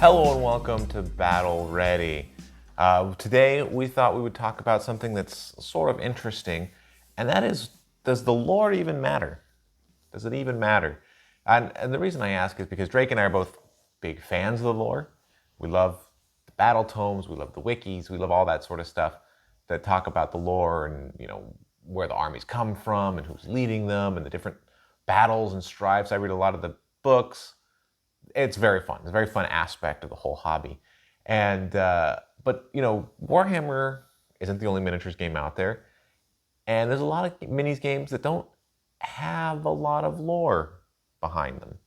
Hello and welcome to Battle Ready. Today we thought we would talk about something that's sort of interesting, and that is, does the lore even matter? Does it even matter? And the reason I ask is because Drake and I are both big fans of the lore. We love the battle tomes, we love the wikis, we love all that sort of stuff that talk about the lore and where the armies come from and who's leading them and the different battles and strifes. I read a lot of the books. It's very fun. It's a very fun aspect of the whole hobby. And but Warhammer isn't the only miniatures game out there, and there's a lot of minis games that don't have a lot of lore behind them.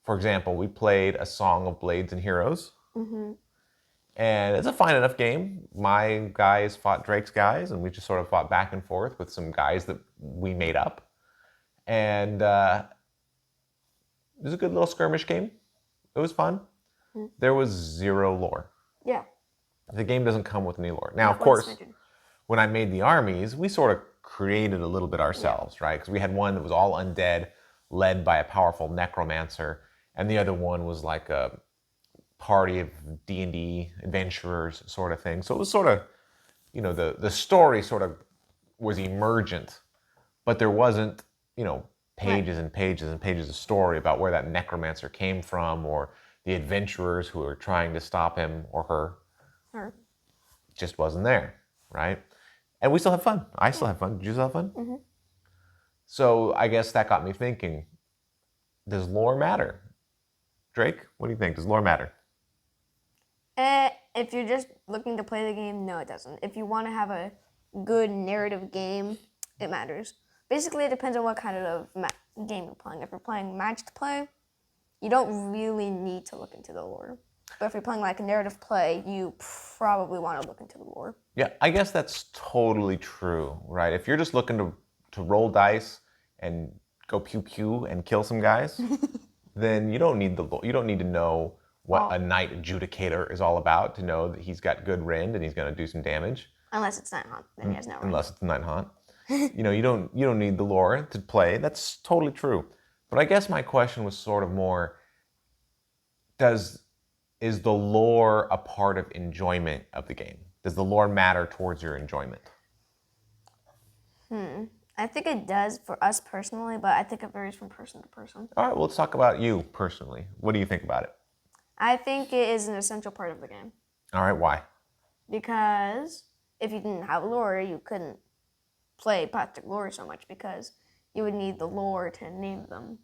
For example, we played A Song of Blades and Heroes, and it's a fine enough game. My guys fought Drake's guys, and we just sort of fought back and forth with some guys that we made up, and it was a good little skirmish game. It was fun. There was zero lore. Yeah. The game doesn't come with any lore. Now, of course, when I made the armies, we sort of created a little bit ourselves, right? Because we had one that was all undead, led by a powerful necromancer, and the other one was like a party of D&D adventurers sort of thing. So it was sort of, the story sort of was emergent, but there wasn't, pages and pages and pages of story about where that necromancer came from or the adventurers who were trying to stop him or her. Just wasn't there, right? And we still have fun. I still have fun. Did you still have fun? Mm-hmm. So I guess that got me thinking, does lore matter? Drake, what do you think? Does lore matter? If you're just looking to play the game, no, it doesn't. If you want to have a good narrative game, it matters. Basically, it depends on what kind of game you're playing. If you're playing matched play, you don't really need to look into the lore. But if you're playing like a narrative play, you probably want to look into the lore. Yeah, I guess that's totally true, right? If you're just looking to roll dice and go pew pew and kill some guys, then you don't need the lore. You don't need to know what a knight adjudicator is all about to know that he's got good rend and he's going to do some damage. Unless it's Night Haunt, then he has no rend. Unless it's Night Haunt. You don't need the lore to play. That's totally true. But I guess my question was sort of more, is the lore a part of enjoyment of the game? Does the lore matter towards your enjoyment? I think it does for us personally, but I think it varies from person to person. All right, well, let's talk about you personally. What do you think about it? I think it is an essential part of the game. All right, why? Because if you didn't have lore, you couldn't play Path to Glory so much because you would need the lore to name them.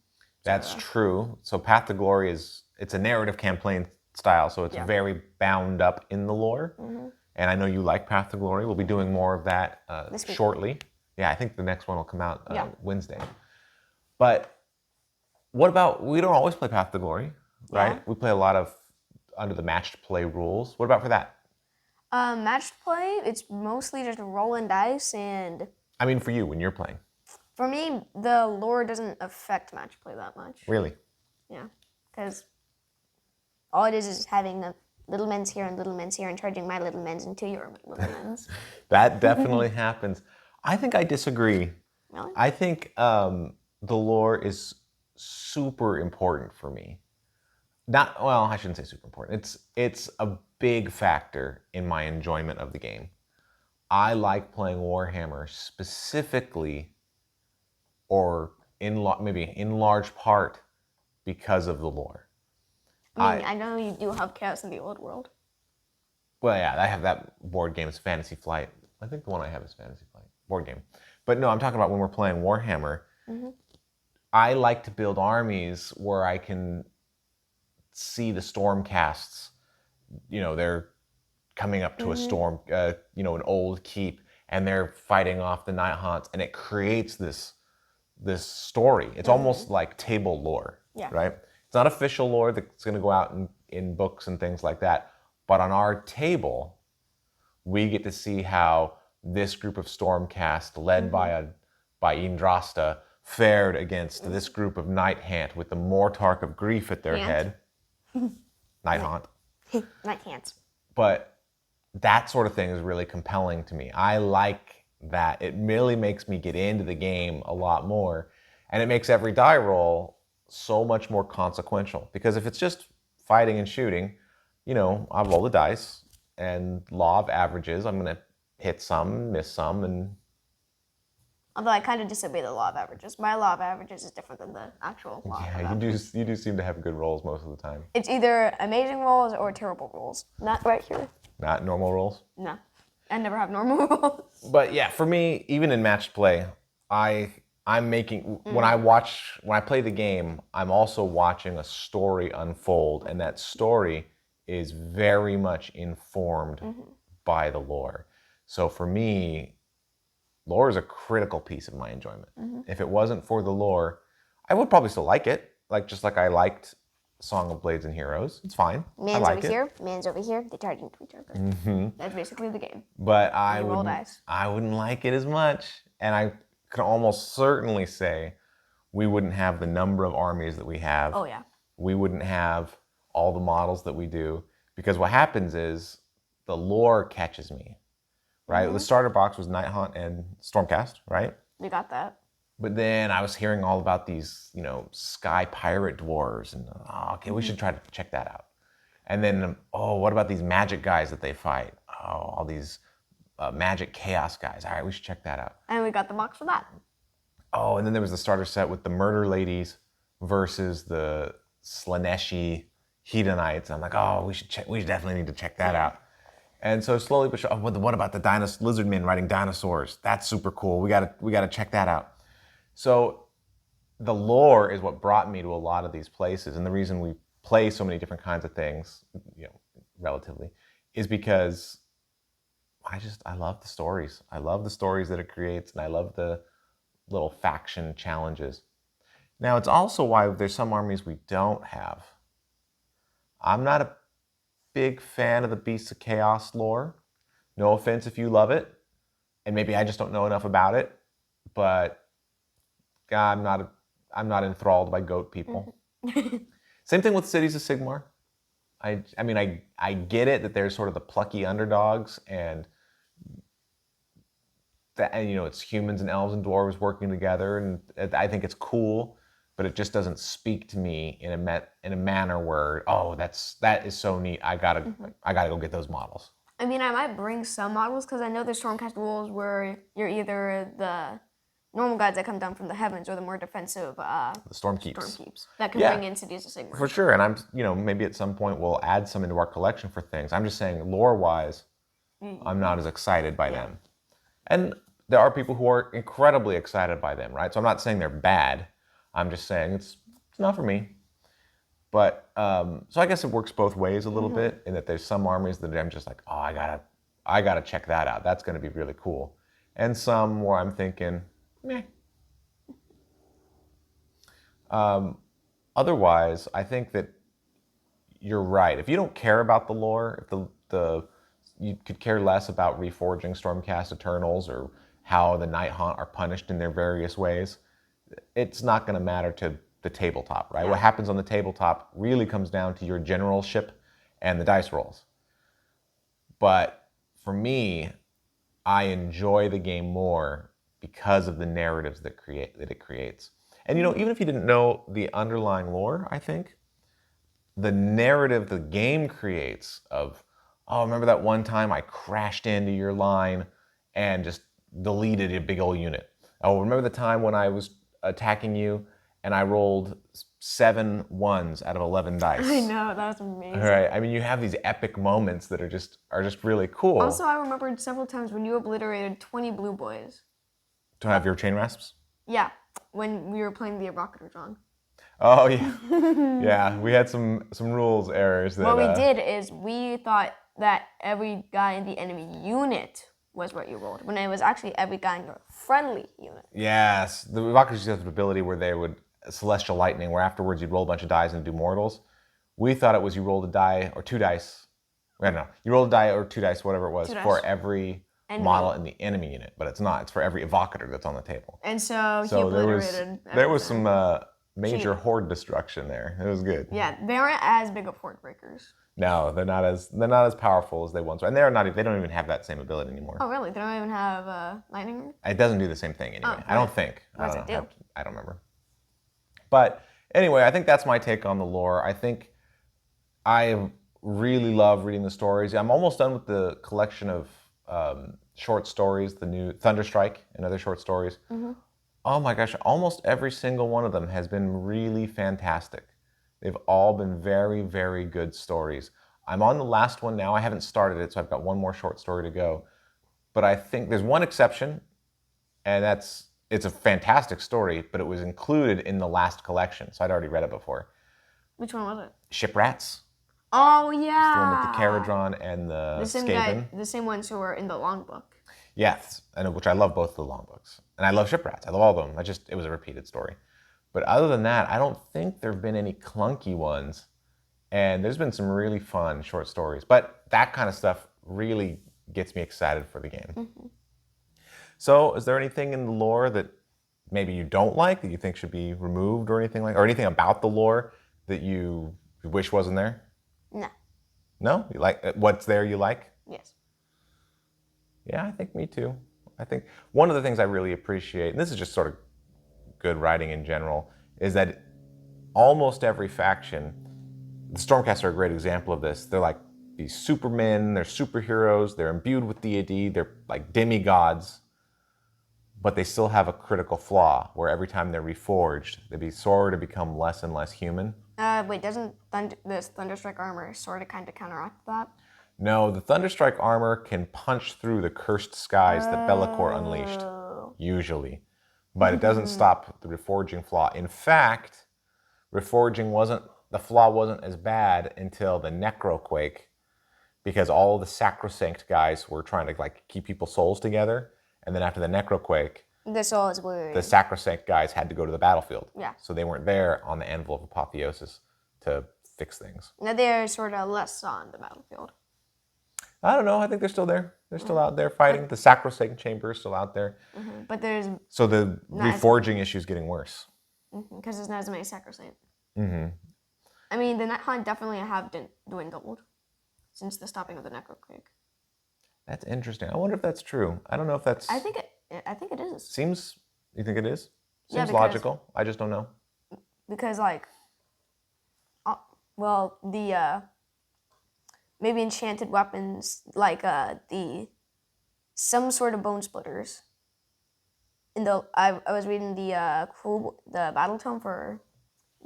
That's true. So Path to Glory it's a narrative campaign style, so it's very bound up in the lore. Mm-hmm. And I know you like Path to Glory. We'll be doing more of that shortly. Yeah, I think the next one will come out Wednesday. But what about, we don't always play Path to Glory, right? Yeah. We play a lot of under the matched play rules. What about for that? Matched play, it's mostly just rolling dice and... I mean for you, when you're playing. For me, the lore doesn't affect match play that much. Really? Yeah, because all it is having the little men's here and charging my little men's into your little men's. That definitely happens. I think I disagree. Really? I think the lore is super important for me. I shouldn't say super important. It's a big factor in my enjoyment of the game. I like playing Warhammer specifically, or maybe in large part, because of the lore. I know you do have Chaos in the Old World. Well, yeah, I have that board game. It's Fantasy Flight. I think the one I have is Fantasy Flight board game. But no, I'm talking about when we're playing Warhammer. Mm-hmm. I like to build armies where I can see the Stormcasts. They're coming up to a storm, an old keep, and they're fighting off the Night Haunts, and it creates this story. It's almost like table lore, right? It's not official lore that's going to go out in books and things like that, but on our table, we get to see how this group of Stormcast, led by Indrasta, fared against this group of Night Haunt with the Mortarch of Grief at their head. Night Haunt. Night Haunts. But that sort of thing is really compelling to me. I like that. It really makes me get into the game a lot more. And it makes every die roll so much more consequential. Because if it's just fighting and shooting, I roll the dice, and law of averages, I'm going to hit some, miss some, and Although I kind of disobey the law of averages. My law of averages is different than the actual law of yeah, averages. you do seem to have good rolls most of the time. It's either amazing rolls or terrible rolls. Not right here. Not normal rolls. No. I never have normal rolls. But yeah, for me, even in matched play, I'm making when I play the game, I'm also watching a story unfold, and that story is very much informed by the lore. So for me, lore is a critical piece of my enjoyment. If it wasn't for the lore, I would probably still like it, just like I liked Song of Blades and Heroes. It's fine. I Man's like over it. here, man's over here. They charge into each other. That's basically the game. But You roll dice. I wouldn't like it as much, and I can almost certainly say we wouldn't have the number of armies that we have. Oh, yeah. We wouldn't have all the models that we do, because what happens is the lore catches me, right? The starter box was Night Hunt and Stormcast, right? We got that. But then I was hearing all about these, sky pirate dwarves, and okay, we should try to check that out. And then, what about these magic guys that they fight? Oh, all these magic chaos guys. All right, we should check that out. And we got the box for that. Oh, and then there was the starter set with the murder ladies versus the Slaneshi Hedonites. I'm like, we should check. We definitely need to check that out. And so slowly but surely, what about the lizard men riding dinosaurs? That's super cool. We gotta check that out. So the lore is what brought me to a lot of these places, and the reason we play so many different kinds of things, relatively, is because I love the stories. I love the stories that it creates, and I love the little faction challenges. Now, it's also why there's some armies we don't have. I'm not a big fan of the Beasts of Chaos lore. No offense if you love it, and maybe I just don't know enough about it, but I'm not enthralled by goat people. Same thing with Cities of Sigmar. I get it that there's sort of the plucky underdogs, and it's humans and elves and dwarves working together, and I think it's cool, but it just doesn't speak to me in a manner where that is so neat. I gotta go get those models. I might bring some models because I know there's Stormcast rules where you're either the normal guys that come down from the heavens or the more defensive The Stormkeeps that can bring in Cities of Sigmar. For sure. And I'm maybe at some point we'll add some into our collection for things. I'm just saying lore wise, I'm not as excited by them. And there are people who are incredibly excited by them, right? So I'm not saying they're bad. I'm just saying it's not for me. But so I guess it works both ways a little bit, in that there's some armies that I'm just like, I gotta check that out. That's gonna be really cool. And some where I'm thinking, meh. Otherwise, I think that you're right. If you don't care about the lore, if you could care less about reforging Stormcast Eternals or how the Night Haunt are punished in their various ways, it's not going to matter to the tabletop, right? Yeah. What happens on the tabletop really comes down to your generalship and the dice rolls. But for me, I enjoy the game more because of the narratives that it creates. And even if you didn't know the underlying lore, I think the narrative the game creates of, remember that one time I crashed into your line and just deleted a big old unit. Oh, remember the time when I was attacking you and I rolled 7 1s out of 11 dice. I know, that was amazing. All right, you have these epic moments that are just really cool. Also, I remembered several times when you obliterated 20 blue boys. To have your chain rasps? Yeah, when we were playing the Evocator John. Oh yeah, yeah. We had some rules errors. What we did is we thought that every guy in the enemy unit was what you rolled, when it was actually every guy in your friendly unit. Yes, the Evocators used to have an ability where they would Celestial Lightning, where afterwards you'd roll a bunch of dice and do mortals. We thought it was you rolled a die or 2 dice. I don't know. You rolled a die or 2 dice, whatever it was, for every model in the enemy unit, but it's not. It's for every Evocator that's on the table. And so he obliterated there was some major horde destruction there. It was good. Yeah, they aren't as big of horde breakers. No, they're not as powerful as they once were, and they don't even have that same ability anymore. Oh really? They don't even have lightning? It doesn't do the same thing anyway. Oh, I don't think. What does it do? I don't remember. But anyway, I think that's my take on the lore. I think I really love reading the stories. I'm almost done with the collection of short stories, the new Thunderstrike and other short stories. Oh my gosh, almost every single one of them has been really fantastic. They've all been very, very good stories. I'm on the last one now. I haven't started it, so I've got one more short story to go. But I think there's one exception, and it's a fantastic story, but it was included in the last collection, so I'd already read it before. Which one was it? Shipwrats. Oh It's yeah. the one with the Caradron and the same Skaven. the same ones who were in the long book. Yes, and which I love both the long books. And I love Shipwrats. I love all of them. It was a repeated story. But other than that, I don't think there have been any clunky ones. And there's been some really fun short stories. But that kind of stuff really gets me excited for the game. So is there anything in the lore that maybe you don't like, that you think should be removed or anything or anything about the lore that you wish wasn't there? No. No? You like what's there you like? Yes. Yeah, I think me too. I think one of the things I really appreciate, and this is just sort of good writing in general, is that almost every faction, the Stormcast are a great example of this. They're like these supermen, they're superheroes, they're imbued with deity, they're like demigods, but they still have a critical flaw where every time they're reforged, they sort of become less and less human. Wait, doesn't this Thunderstrike armor sort of kind of counteract that? No, the Thunderstrike armor can punch through the cursed skies that Be'lakor unleashed, usually. But it doesn't stop the reforging flaw. In fact, the flaw wasn't as bad until the Necroquake, because all the Sacrosanct guys were trying to like keep people's souls together. And then after the Necroquake, The soul is weird. the Sacrosanct guys had to go to the battlefield. Yeah. So they weren't there on the Anvil of Apotheosis to fix things. Now they're sort of less on the battlefield. I don't know. I think they're still there. They're still out there fighting. The Sacrosanct Chamber is still out there. But there's So the reforging issue is getting worse. because there's not as many sacrosanct. I mean, the Night Hunt definitely have dwindled since the stopping of the Necroquake. That's interesting. I wonder if that's true. I don't know if that's... I think it is. Seems... You think it is? Yeah, Seems because- logical. I just don't know. Because like, the maybe enchanted weapons like some sort of bone splitters. I was reading the battle tome for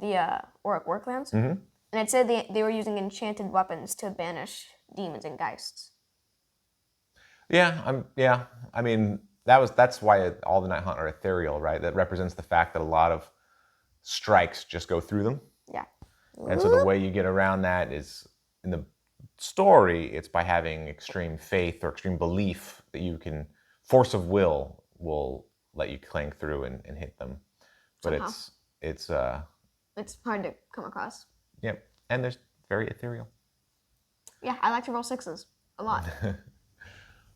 the Auric Worklands, and it said they were using enchanted weapons to banish demons and geists. Yeah. I mean, that's why all the Night Hunt are ethereal, right? That represents the fact that a lot of strikes just go through them. Yeah. And so the way you get around that is, in the story, it's by having extreme faith or extreme belief that you can, force of will let you clang through and hit them. But Somehow. It's hard to come across. Yep. And there's very ethereal. Yeah, I like to roll sixes a lot.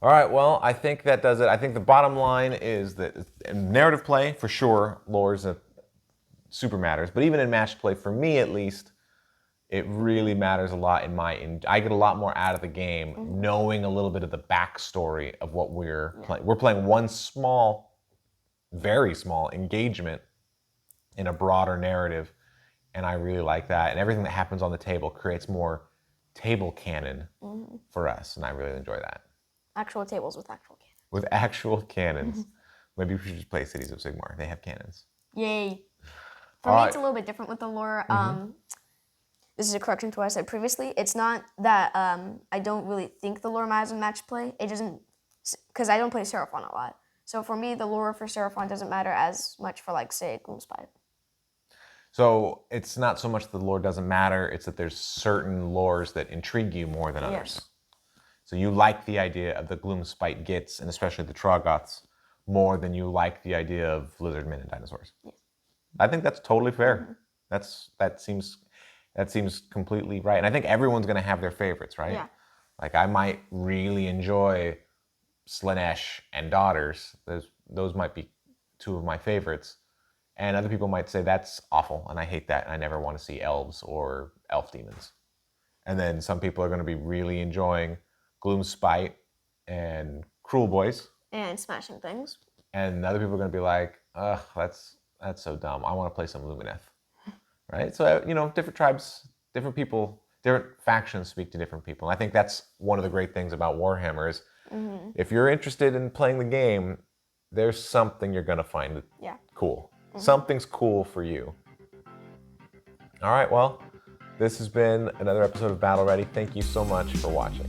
All right, well, I think that does it. I think the bottom line is that in narrative play, for sure, lore's super matters. But even in matched play, for me at least, it really matters a lot I get a lot more out of the game knowing a little bit of the backstory of what we're playing. We're playing one small, very small engagement in a broader narrative, and I really like that. And everything that happens on the table creates more table canon for us, and I really enjoy that. Actual tables with actual cannons. With actual cannons. Maybe we should just play Cities of Sigmar. They have cannons. Yay. For me, it's a little bit different with the lore. This is a correction to what I said previously. It's not that I don't really think the lore matters in match play. It doesn't, because I don't play Seraphon a lot. So for me, the lore for Seraphon doesn't matter as much for, like, say, Gloomspite. So it's not so much the lore doesn't matter, it's that there's certain lores that intrigue you more than others. Yes. So you like the idea of the Gloomspite Gits, and especially the Troggoths, more than you like the idea of lizardmen and dinosaurs. Yes. I think that's totally fair. That seems completely right. And I think everyone's going to have their favorites, right? Yeah. Like I might really enjoy Slaanesh and Daughters. Those might be two of my favorites. And other people might say that's awful and I hate that and I never want to see elves or elf demons. And then some people are going to be really enjoying Gloomspite and Cruel Boys. And smashing things. And other people are going to be like, ugh, that's so dumb. I want to play some Lumineth. Right? So, different tribes, different people, different factions speak to different people. And I think that's one of the great things about Warhammer is if you're interested in playing the game, there's something you're going to find cool. Something's cool for you. All right, well, this has been another episode of Battle Ready. Thank you so much for watching.